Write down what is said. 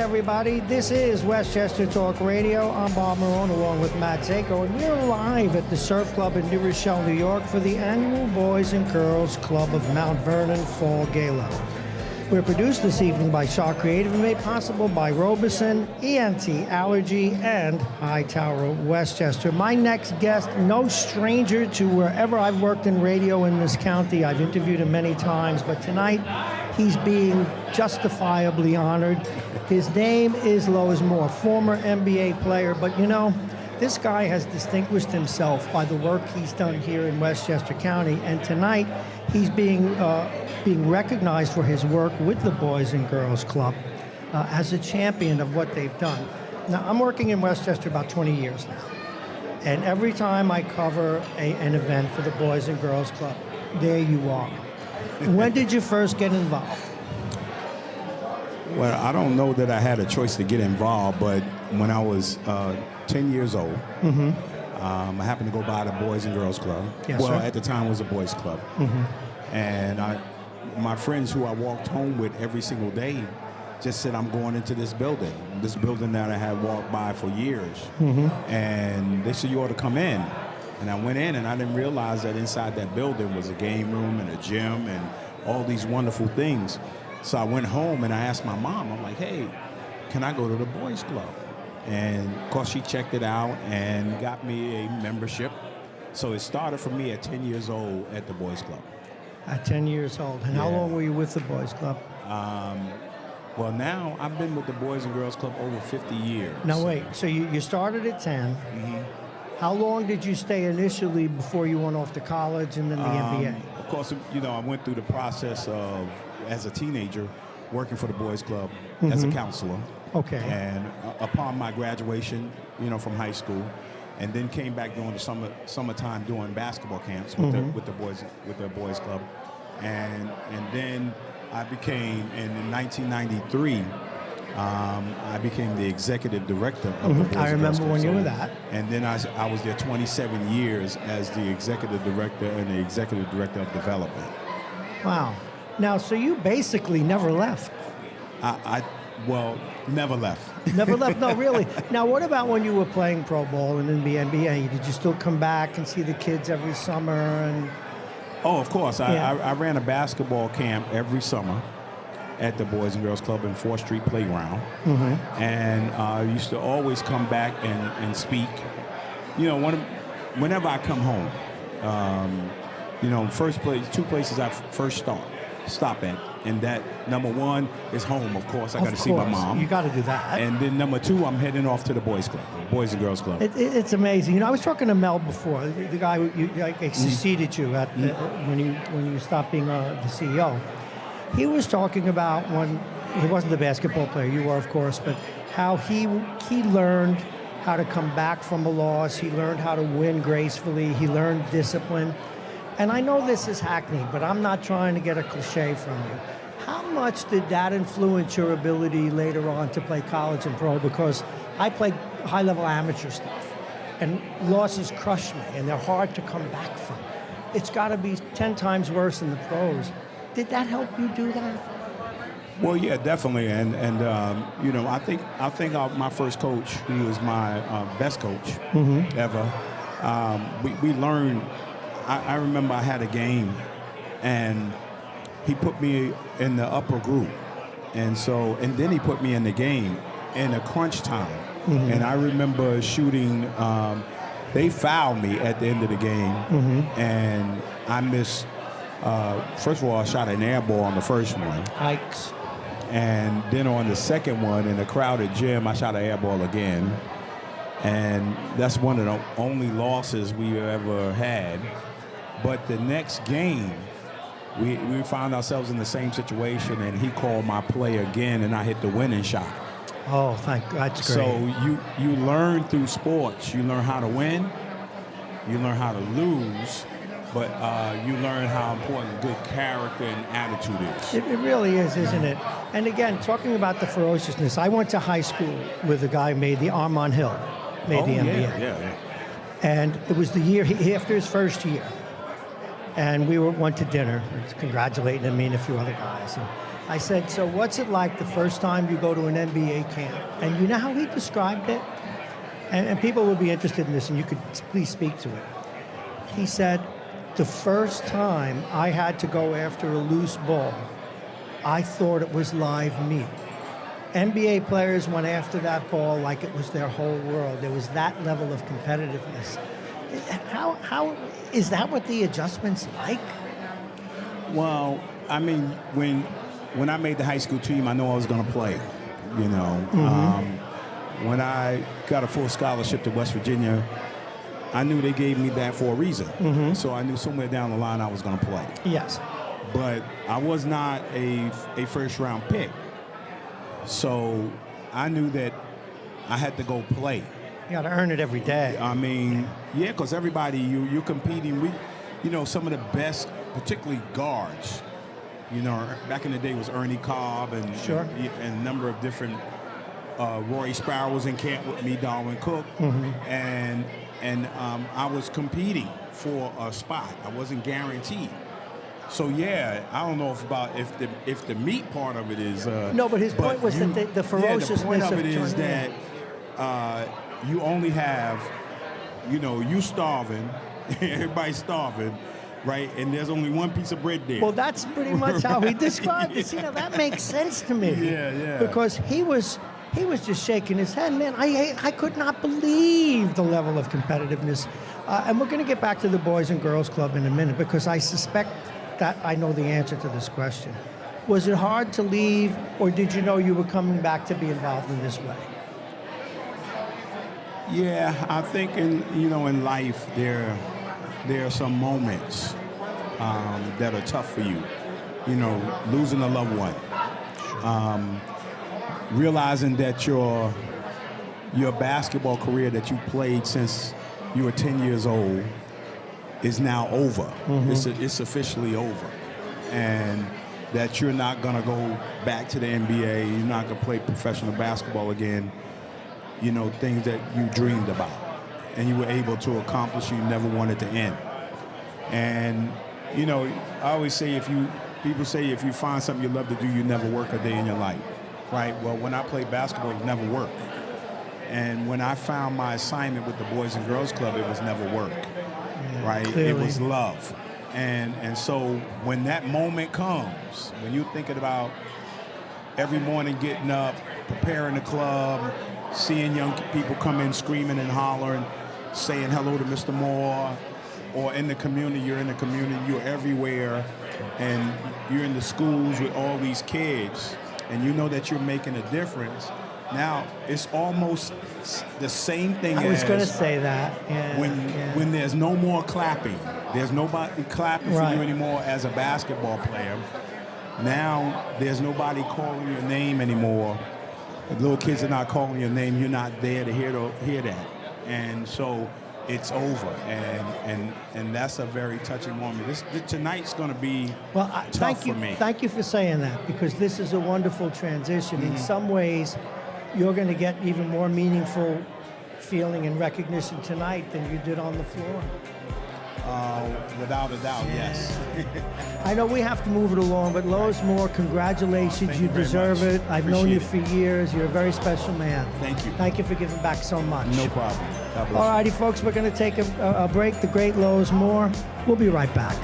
everybody. This is Westchester Talk Radio. I'm Bob Marone along with Matt Zako, and we're live at the Surf Club in New Rochelle, New York for the annual Boys and Girls Club of Mount Vernon Fall Gala. We're produced this evening by Shaw Creative and made possible by Robeson, ENT Allergy, and Hightower Westchester. My next guest, no stranger to wherever I've worked in radio in this county. I've interviewed him many times, but tonight he's being justifiably honored. His name is Lois Moore, former NBA player, but you know, this guy has distinguished himself by the work he's done here in Westchester County, and tonight he's being recognized for his work with the Boys and Girls Club as a champion of what they've done. Now, I'm working in Westchester about 20 years now, and every time I cover an event for the Boys and Girls Club, there you are. When did you first get involved? Well, I don't know that I had a choice to get involved, but when I was 10 years old, I happened to go by the Boys and Girls Club. Yes, well, sir. at the time it was a boys club. And my friends who I walked home with every single day just said, I'm going into this building that I had walked by for years. And they said, you ought to come in. And I went in, and I didn't realize that inside that building was a game room and a gym and all these wonderful things. So I went home and I asked my mom, I'm like, hey, can I go to the boys club? And of course she checked it out and got me a membership. So it started for me at 10 years old at the boys club. At 10 years old. And how Yeah. long were you with the Boys Club? Well, now I've been with the Boys and Girls Club over 50 years. Now wait, so you started at 10. How long did you stay initially before you went off to college and then the NBA? Of course, you know, I went through the process of, as a teenager, working for the Boys Club as a counselor. Okay. And upon my graduation, you know, from high school, and then came back during the summertime doing basketball camps with the boys club, and then I became in 1993. I became the executive director of the Boys I and Girls remember Club. when you were that. And then I was there 27 years as the executive director and the executive director of development. Wow. Now, so you basically never left. Well, never left. Never left? No, really. Now, what about when you were playing pro ball and in the NBA? Did you still come back and see the kids every summer? And Oh, of course. Yeah. I ran a basketball camp every summer at the Boys and Girls Club in 4th Street Playground. And I used to always come back and speak. You know, whenever I come home, you know, two places I first stop at. And that, number one, is home, of course. I got to see my mom. You got to do that. And then number two, I'm heading off to the Boys Club, Boys and Girls Club. It's amazing. You know, I was talking to Mel before, the guy who succeeded you at when you stopped being the CEO. He was talking about when he wasn't the basketball player, you were, of course, but how he learned how to come back from a loss. He learned how to win gracefully. He learned discipline. And I know this is hackneyed, but I'm not trying to get a cliche from you. How much did that influence your ability later on to play college and pro? Because I played high-level amateur stuff, and losses crush me, and they're hard to come back from. It's got to be 10 times worse than the pros. Did that help you do that? Well, yeah, definitely, and you know, I think my first coach, who was my best coach ever, we learned. I remember I had a game, and he put me in the upper group, and then he put me in the game in a crunch time, and I remember shooting. They fouled me at the end of the game, and I missed. First of all, I shot an air ball on the first one. Hikes. And then on the second one, in a crowded gym, I shot an air ball again. And that's one of the only losses we ever had. But the next game, we found ourselves in the same situation, and he called my play again, and I hit the winning shot. Oh, that's great. So you learn through sports. You learn how to win. You learn how to lose. But you learn how important good character and attitude is. It really is, isn't it? And again, talking about the ferociousness, I went to high school with a guy who made the Armand Hill, made the NBA. Yeah. And it was the year after his first year. And we went to dinner, congratulating him, me and a few other guys. I said, so what's it like the first time you go to an NBA camp? And you know how he described it? And people will be interested in this, and you could please speak to it. He said, the first time I had to go after a loose ball, I thought it was live meat. NBA players went after that ball like it was their whole world. There was that level of competitiveness. How is that what the adjustment's like? Well, I mean, when I made the high school team, I knew I was going to play. You know, when I got a full scholarship to West Virginia, I knew they gave me that for a reason. So I knew somewhere down the line I was going to play. Yes. But I was not a first-round pick. So I knew that I had to go play. You got to earn it every day. I mean, yeah, because everybody, you're competing. You know, some of the best, particularly guards, you know, back in the day was Ernie Cobb and a number of different, Rory Sparrow was in camp with me, Darwin Cook. And I was competing for a spot. I wasn't guaranteed. So yeah, I don't know if the meat part of it is. No, but his point was that the ferociousness the point of it is that you only have, you know, you starving, everybody's starving, right? And there's only one piece of bread there. Well, that's pretty much how he described it. You know, that makes sense to me. Yeah. Because he was just shaking his head, man. I could not believe the level of competitiveness. And we're going to get back to the Boys and Girls Club in a minute, because I suspect that I know the answer to this question. Was it hard to leave, or did you know you were coming back to be involved in this way? Yeah, I think in life there are some moments that are tough for you. You know, losing a loved one, realizing that your basketball career that you played since you were 10 years old is now over. It's officially over, and that you're not going to go back to the NBA. You're not going to play professional basketball again. You know, things that you dreamed about and you were able to accomplish, you never wanted to end. And, you know, I always say people say if you find something you love to do, you never work a day in your life, right? Well, when I played basketball, it never worked. And when I found my assignment with the Boys and Girls Club, it was never work, right? Clearly. It was love. And so when that moment comes, when you're thinking about every morning getting up, preparing the club, seeing young people come in screaming and hollering, saying hello to Mr. Moore, or in the community, you're everywhere, and you're in the schools with all these kids, and you know that you're making a difference. Now, it's almost the same thing as... I was going to say that. When there's no more clapping, there's nobody clapping for you anymore as a basketball player. Now, there's nobody calling your name anymore. The little kids are not calling your name. You're not there to hear that. And so it's over. And that's a very touching moment. Tonight's going to be tough for me. Thank you for saying that, because this is a wonderful transition. In some ways, you're going to get even more meaningful feeling and recognition tonight than you did on the floor. Without a doubt, yes. I know we have to move it along, but Lois Moore, congratulations. You deserve it. I've known you for years. You're a very special man. Thank you. Thank you for giving back so much. No problem. God bless you. All righty, folks, we're going to take a break. The great Lois Moore. We'll be right back.